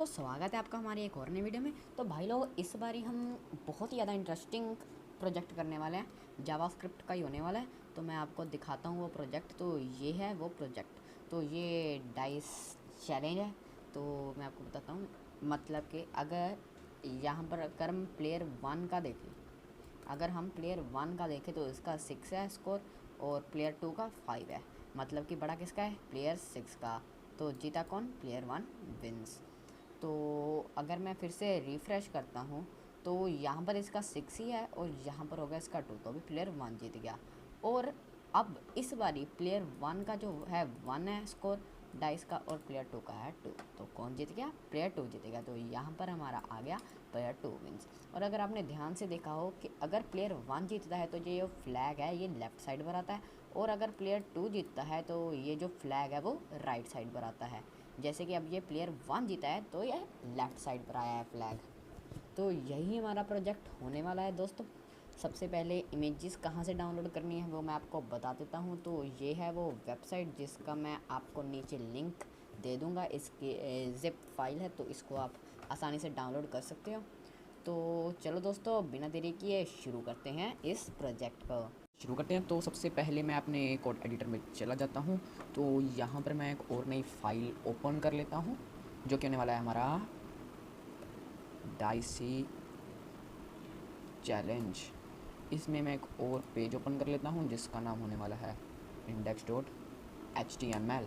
तो स्वागत है आपका हमारी एक और नई वीडियो में। तो भाई लोग, इस बारी हम बहुत ही ज़्यादा इंटरेस्टिंग प्रोजेक्ट करने वाले हैं। जावास्क्रिप्ट का ही होने वाला है। तो मैं आपको दिखाता हूँ वो प्रोजेक्ट। तो ये है वो प्रोजेक्ट। तो ये डाइस चैलेंज है। तो मैं आपको बताता हूँ, मतलब कि अगर यहाँ पर अगर हम प्लेयर 1 का देखें, अगर हम प्लेयर 1 का देखें तो इसका 6 है स्कोर, और प्लेयर 2 का 5 है। मतलब कि बड़ा किसका है? प्लेयर 6 का। तो जीता कौन? Player 1 wins. तो अगर मैं फिर से रिफ़्रेश करता हूँ तो यहाँ पर इसका 6 ही है, और यहाँ पर होगा इसका 2। तो अभी प्लेयर 1 जीत गया। और अब इस बारी प्लेयर 1 का जो है 1 है स्कोर डाइस का, और प्लेयर 2 का है 2। तो कौन जीत गया? प्लेयर 2 जीत गया। तो यहाँ पर हमारा आ गया प्लेयर 2 विंस। और अगर आपने ध्यान से देखा हो कि अगर प्लेयर 1 जीतता है तो ये जो फ्लैग है ये लेफ़्ट साइड पर आता है, और अगर प्लेयर 2 जीतता है तो ये जो फ्लैग है वो राइट साइड पर आता है। जैसे कि अब ये प्लेयर 1 जीता है तो ये लेफ़्ट साइड पर आया है फ्लैग। तो यही हमारा प्रोजेक्ट होने वाला है दोस्तों। सबसे पहले इमेजेस कहाँ से डाउनलोड करनी है वो मैं आपको बता देता हूँ। तो ये है वो वेबसाइट जिसका मैं आपको नीचे लिंक दे दूँगा। इसकी ज़िप फाइल है, तो इसको आप आसानी से डाउनलोड कर सकते हो। तो चलो दोस्तों, बिना देरी किए शुरू करते हैं इस प्रोजेक्ट को। शुरू करते हैं। तो सबसे पहले मैं अपने कोड एडिटर में चला जाता हूँ। तो यहाँ पर मैं एक और नई फाइल ओपन कर लेता हूँ, जो कि होने वाला है हमारा डाइसी चैलेंज। इसमें मैं एक और पेज ओपन कर लेता हूँ जिसका नाम होने वाला है index.html,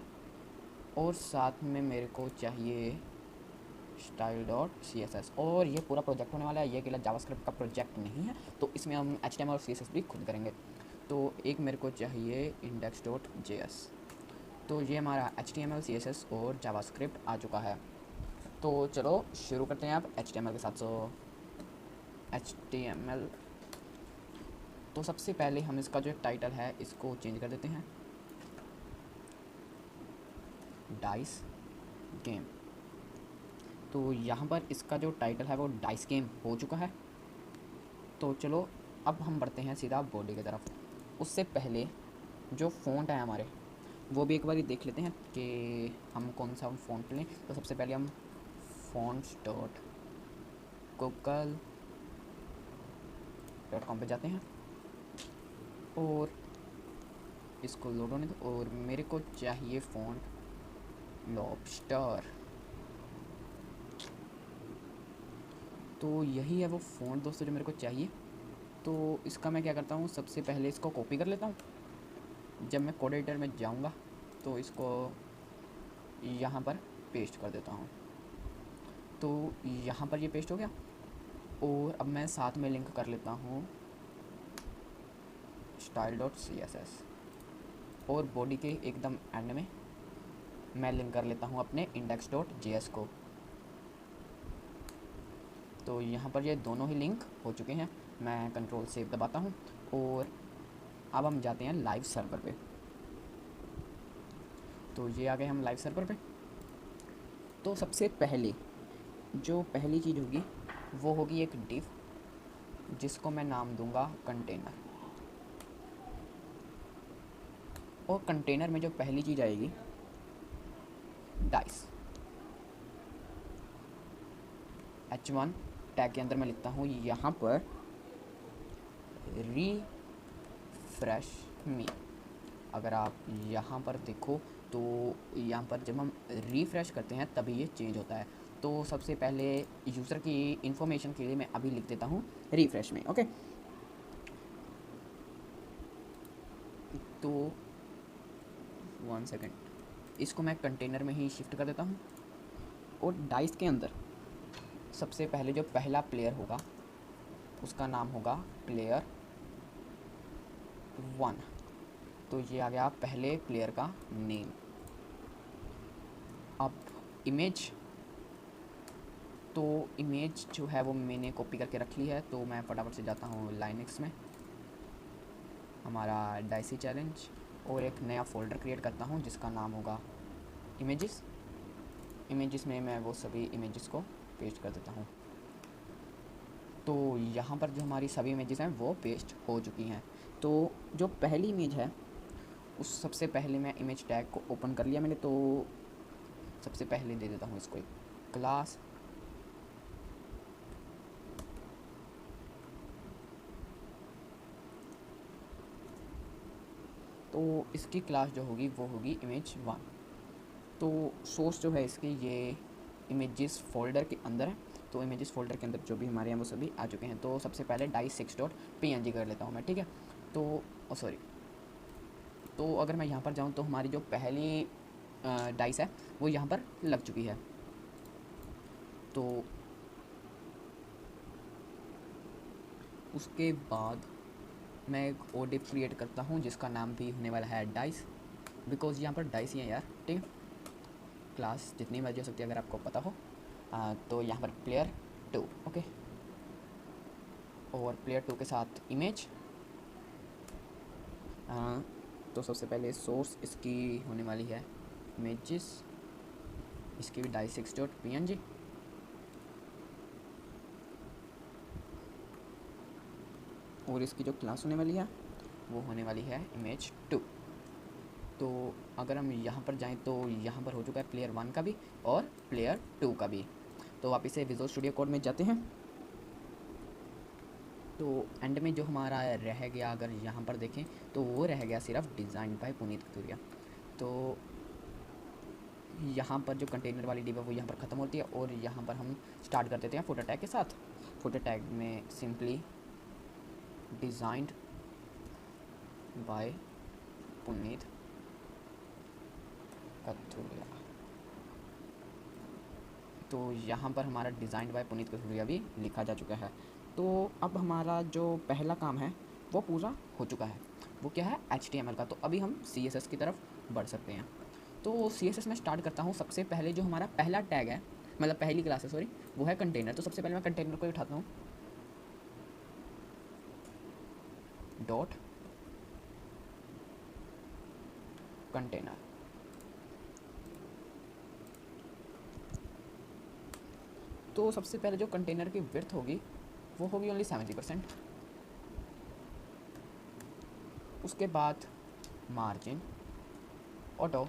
और साथ में मेरे को चाहिए style.css। और ये पूरा प्रोजेक्ट होने वाला है, ये अकेला जावास्क्रिप्ट का प्रोजेक्ट नहीं है। तो इसमें हम HTML और CSS भी खुद करेंगे। तो एक मेरे को चाहिए index.js। तो ये हमारा HTML, CSS और जावास्क्रिप्ट आ चुका है। तो चलो शुरू करते हैं आप HTML के साथ। HTML। तो सबसे पहले हम इसका जो टाइटल है इसको चेंज कर देते हैं, डाइस गेम। तो यहाँ पर इसका जो टाइटल है वो डाइस गेम हो चुका है। तो चलो अब हम बढ़ते हैं सीधा बॉडी की तरफ। उससे पहले जो फ़ॉन्ट है हमारे, वो भी एक बार देख लेते हैं कि हम कौन सा फ़ॉन्ट लें। तो सबसे पहले हम fonts.google.com पे जाते हैं, और इसको लोड होने दो। और मेरे को चाहिए फ़ॉन्ट लॉबस्टर। तो यही है वो फ़ॉन्ट दोस्तों जो मेरे को चाहिए। तो इसका मैं क्या करता हूँ, सबसे पहले इसको कॉपी कर लेता हूँ। जब मैं कोड एडिटर में जाऊँगा तो इसको यहाँ पर पेस्ट कर देता हूँ। तो यहाँ पर ये पेस्ट हो गया। और अब मैं साथ में लिंक कर लेता हूँ style.css, और बॉडी के एकदम एंड में मैं लिंक कर लेता हूँ अपने index.js को। तो यहाँ पर ये दोनों ही लिंक हो चुके हैं। मैं कंट्रोल सेव दबाता हूँ, और अब हम जाते हैं लाइव सर्वर पे। तो ये आ गए हम लाइव सर्वर पे। तो सबसे पहले जो पहली चीज़ होगी वो होगी एक डिव, जिसको मैं नाम दूंगा कंटेनर। और कंटेनर में जो पहली चीज़ आएगी डाइस। h1 टैग के अंदर मैं लिखता हूँ यहाँ पर रिफ्रेश मी। अगर आप यहाँ पर देखो तो यहाँ पर जब हम रिफ़्रेश करते हैं तभी ये चेंज होता है। तो सबसे पहले यूज़र की इन्फॉर्मेशन के लिए मैं अभी लिख देता हूँ रिफ़्रेश में। ओके, तो 1 सेकेंड, इसको मैं कंटेनर में ही शिफ्ट कर देता हूँ। और डाइस के अंदर सबसे पहले जो पहला प्लेयर होगा उसका नाम होगा प्लेयर 1। तो ये आ गया पहले प्लेयर का नेम। अब इमेज, तो इमेज जो है वो मैंने कॉपी करके रख ली है। तो मैं फटाफट से जाता हूँ लाइनक्स में, हमारा डाइसी चैलेंज, और एक नया फ़ोल्डर क्रिएट करता हूँ जिसका नाम होगा इमेजेस। इमेजेस में मैं वो सभी इमेजेस को पेस्ट कर देता हूँ। तो यहाँ पर जो हमारी सभी इमेजेस हैं वो पेस्ट हो चुकी हैं। तो जो पहली इमेज है उस सबसे पहले मैं इमेज टैग को ओपन कर लिया मैंने। तो सबसे पहले दे देता हूँ इसको एक क्लास, तो इसकी क्लास जो होगी वो होगी image1। तो सोर्स जो है इसकी ये इमेजेस फोल्डर के अंदर है। तो इमेजेस फोल्डर के अंदर जो भी हमारे हैं वो सभी आ चुके हैं। तो सबसे पहले dice6.png कर लेता हूँ मैं, ठीक है। तो सॉरी, तो अगर मैं यहाँ पर जाऊँ तो हमारी जो पहली डाइस है वो यहाँ पर लग चुकी है। तो उसके बाद मैं एक ओडिप क्रिएट करता हूँ जिसका नाम भी होने वाला है डाइस, बिकॉज यहाँ पर डाइस ही है यार, ठीक है। क्लास जितनी मर्जी हो सकती है अगर आपको पता हो। तो यहाँ पर प्लेयर 2, ओके, और प्लेयर 2 के साथ इमेज। तो सबसे पहले सोर्स इसकी होने वाली है इमेजेस, इसकी भी dice6.png। और इसकी जो क्लास होने वाली है वो होने वाली है image2। तो अगर हम यहाँ पर जाएं तो यहाँ पर हो चुका है प्लेयर 1 का भी और प्लेयर 2 का भी। तो वापस से विजुअल स्टूडियो कोड में जाते हैं। तो एंड में जो हमारा रह गया, अगर यहाँ पर देखें तो वो रह गया सिर्फ डिज़ाइन बाय पुनीत कथूरिया। तो यहाँ पर जो कंटेनर वाली डिब है वो यहाँ पर ख़त्म होती है और यहाँ पर हम स्टार्ट कर देते हैं फुटर टैग के साथ। फुटर टैग में simply designed by Puneet Kathuria. तो यहाँ पर हमारा डिज़ाइन बाय पुनीत कथूरिया भी लिखा जा चुका है। तो अब हमारा जो पहला काम है वो पूरा हो चुका है। वो क्या है, HTML का। तो अभी हम CSS की तरफ बढ़ सकते हैं। तो CSS में स्टार्ट करता हूँ। सबसे पहले जो हमारा पहला टैग है, मतलब पहली क्लास है सॉरी, वो है कंटेनर। तो सबसे पहले मैं कंटेनर को ही उठाता हूँ, डॉट कंटेनर। तो सबसे पहले जो कंटेनर की विड्थ होगी वो होगी ओनली 70%। उसके बाद मार्जिन, ऑटो,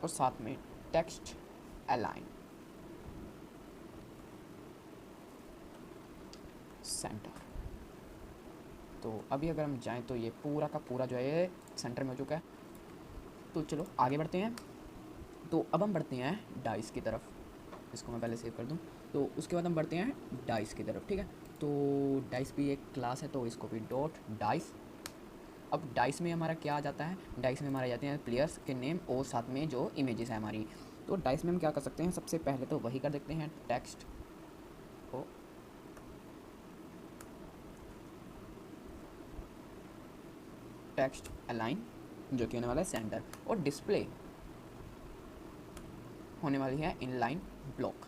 और साथ में टेक्स्ट अलाइन, सेंटर। तो अभी अगर हम जाएं तो ये पूरा का पूरा जो है सेंटर में हो चुका है। तो चलो आगे बढ़ते हैं। तो अब हम बढ़ते हैं डाइस की तरफ। इसको मैं पहले सेव कर दूं। तो उसके बाद हम बढ़ते हैं डाइस की तरफ, ठीक है। तो डाइस भी एक क्लास है, तो इसको भी डॉट डाइस। अब डाइस में हमारा क्या आ जाता है, डाइस में हमारे जाते हैं प्लेयर्स के नेम और साथ में जो इमेजेस है हमारी। तो डाइस में हम क्या कर सकते हैं, सबसे पहले तो वही कर देते हैं, टेक्स्ट को टेक्स्ट अलाइन, जो कि होने वाला है सेंटर, और डिस्प्ले होने वाली है इनलाइन ब्लॉक।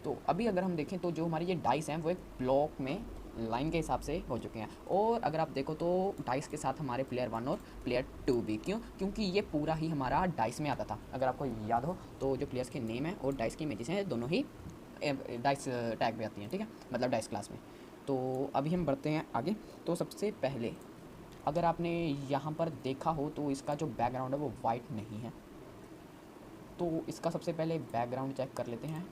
तो अभी अगर हम देखें तो जो हमारी ये डाइस हैं वो एक ब्लॉक में लाइन के हिसाब से हो चुके हैं। और अगर आप देखो तो डाइस के साथ हमारे प्लेयर 1 और प्लेयर 2 भी, क्यों, क्योंकि ये पूरा ही हमारा डाइस में आता था। अगर आपको याद हो तो जो प्लेयर्स के नेम है और डाइस की इमेजेस हैं दोनों ही डाइस टैग में आती हैं, ठीक है, मतलब डाइस क्लास में। तो अभी हम बढ़ते हैं आगे। तो सबसे पहले अगर आपने यहाँ पर देखा हो तो इसका जो बैकग्राउंड है वो वाइट नहीं है। तो इसका सबसे पहले बैकग्राउंड चेक कर लेते हैं।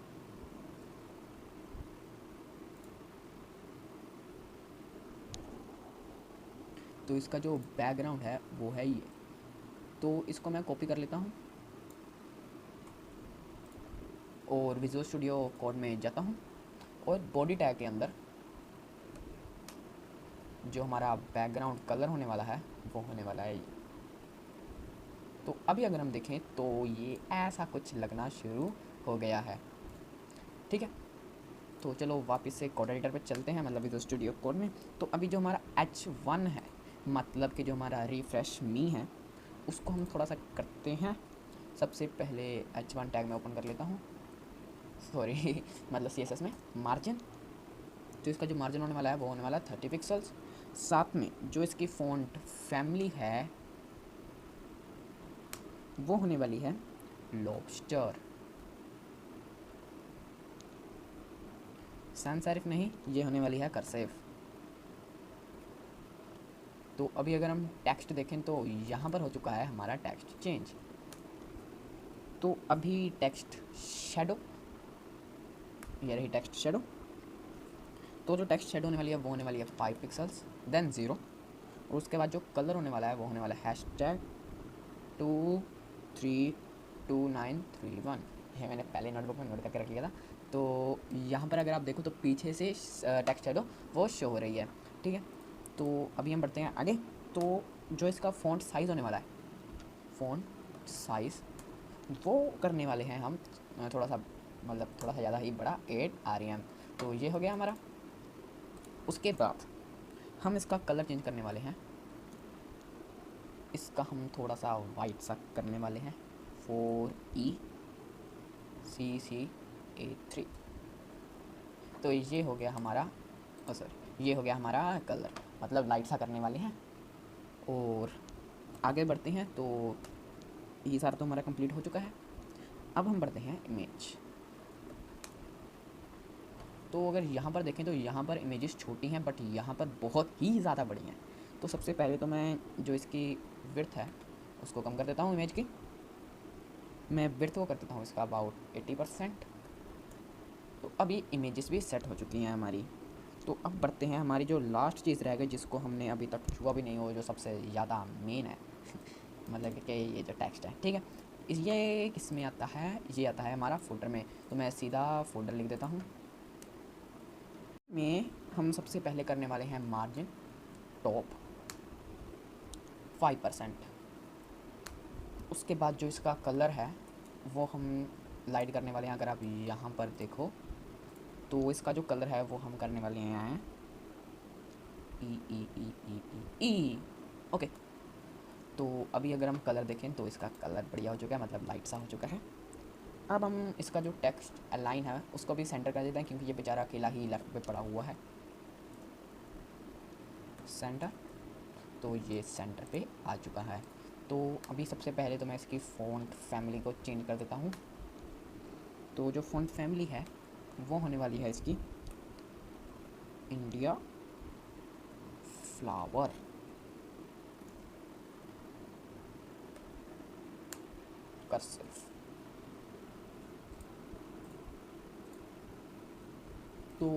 तो इसका जो बैकग्राउंड है वो है ये। तो इसको मैं कॉपी कर लेता हूँ और विजुअल स्टूडियो कोड में जाता हूँ और बॉडी टैग के अंदर जो हमारा बैकग्राउंड कलर होने वाला है वो होने वाला है ये। तो अभी अगर हम देखें तो ये ऐसा कुछ लगना शुरू हो गया है, ठीक है। तो चलो वापस से कोड एडिटर पे चलते हैं, मतलब विजुअल स्टूडियो कोड में। तो अभी जो हमारा H1 है, मतलब कि जो हमारा रिफ्रेश मी है, उसको हम थोड़ा सा करते हैं। सबसे पहले H1 टैग में ओपन कर लेता हूँ, सॉरी मतलब CSS में मार्जिन। तो इसका जो मार्जिन होने वाला है वो होने वाला है 30 पिक्सल्स। साथ में जो इसकी फ़ॉन्ट फैमिली है वो होने वाली है लॉबस्टर, सैन सेरिफ नहीं, ये होने वाली है कर्सिव। तो अभी अगर हम टेक्स्ट देखें तो यहाँ पर हो चुका है हमारा टेक्स्ट चेंज। तो अभी टेक्स्ट शेडो, ये रही टेक्स्ट शेडो। तो जो टेक्स्ट शेडो होने वाली है वो होने वाली है 5 पिक्सल्स, देन 0, और उसके बाद जो कलर होने वाला है वो होने वाला है #232931। ये मैंने पहले नोटबुक में नोट करके रख लिया था। तो यहाँ पर अगर आप देखो तो पीछे से टेक्स्ट शेडो वो शो हो रही है, ठीक है। तो अभी हम बढ़ते हैं आगे। तो जो इसका फ़ॉन्ट साइज़ होने वाला है, फ़ॉन्ट साइज़ वो करने वाले हैं हम थोड़ा सा, मतलब थोड़ा सा ज़्यादा ही बड़ा, 8 rem। तो ये हो गया हमारा। उसके बाद हम इसका कलर चेंज करने वाले हैं, इसका हम थोड़ा सा वाइट सा करने वाले हैं, 4ECC83। तो ये हो गया हमारा, सॉरी ये हो गया हमारा कलर, मतलब लाइट सा करने वाले हैं। और आगे बढ़ते हैं। तो ये सारा तो हमारा कंप्लीट हो चुका है। अब हम बढ़ते हैं इमेज। तो अगर यहाँ पर देखें तो यहाँ पर इमेजेस छोटी हैं, बट यहाँ पर बहुत ही ज़्यादा बड़ी हैं। तो सबसे पहले तो मैं जो इसकी विड्थ है उसको कम कर देता हूँ इमेज की। मैं विड्थ को कर देता हूँ इसका अबाउट 80%। तो अभी इमेजेस भी सेट हो चुकी हैं हमारी। तो अब बढ़ते हैं, हमारी जो लास्ट चीज़ रह गई जिसको हमने अभी तक छुआ भी नहीं हो, जो सबसे ज़्यादा मेन है मतलब कि ये जो टेक्स्ट है, ठीक है। ये किस में आता है? ये आता है हमारा फोल्डर में। तो मैं सीधा फोल्डर लिख देता हूँ। में हम सबसे पहले करने वाले हैं मार्जिन टॉप 5%। उसके बाद जो इसका कलर है वो हम लाइट करने वाले हैं। अगर आप यहाँ पर देखो तो इसका जो कलर है वो हम करने वाले हैं ई। ओके। तो अभी अगर हम कलर देखें तो इसका कलर बढ़िया हो चुका है, मतलब लाइट सा हो चुका है। अब हम इसका जो टेक्स्ट अलाइन है उसको भी सेंटर कर देते हैं, क्योंकि ये बेचारा अकेला ही लेफ्ट पे पड़ा हुआ है। सेंटर, तो ये सेंटर पे आ चुका है। तो अभी सबसे पहले तो मैं इसकी फ़ॉन्ट फैमिली को चेंज कर देता हूँ। तो जो फ़ॉन्ट फैमिली है वो होने वाली है इसकी इंडिया फ्लावर। कर्सिव। तो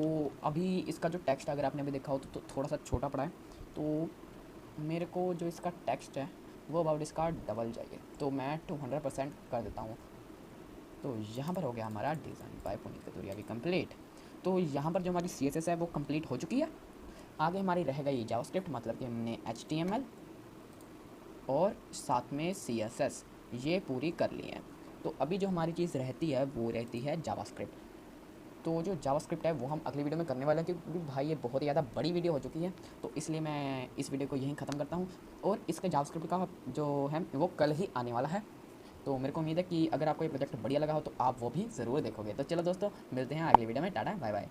अभी इसका जो टेक्स्ट अगर आपने अभी देखा हो तो थोड़ा सा छोटा पड़ा है। तो मेरे को जो इसका टेक्स्ट है वो अबाउट इसका डबल चाहिए, तो मैं 200% कर देता हूँ। तो यहाँ पर हो गया हमारा डिज़ाइन बाय पुनीत कतूरिया भी कंप्लीट। तो यहाँ पर जो हमारी CSS है वो कंप्लीट हो चुकी है। आगे हमारी रह गई जावास्क्रिप्ट, मतलब कि हमने HTML और साथ में CSS ये पूरी कर ली है। तो अभी जो हमारी चीज़ रहती है वो रहती है जावास्क्रिप्ट। तो जो जावास्क्रिप्ट है वो हम अगली वीडियो में करने वाले हैं, क्योंकि भाई ये बहुत ही ज़्यादा बड़ी वीडियो हो चुकी है। तो इसलिए मैं इस वीडियो को यहीं ख़त्म करता हूँ, और इसके जावास्क्रिप्ट का जो है वो कल ही आने वाला है। तो मेरे को उम्मीद है कि अगर आपको ये प्रोजेक्ट बढ़िया लगा हो तो आप वो भी ज़रूर देखोगे। तो चलो दोस्तों, मिलते हैं अगली वीडियो में। Ta-ta bye bye.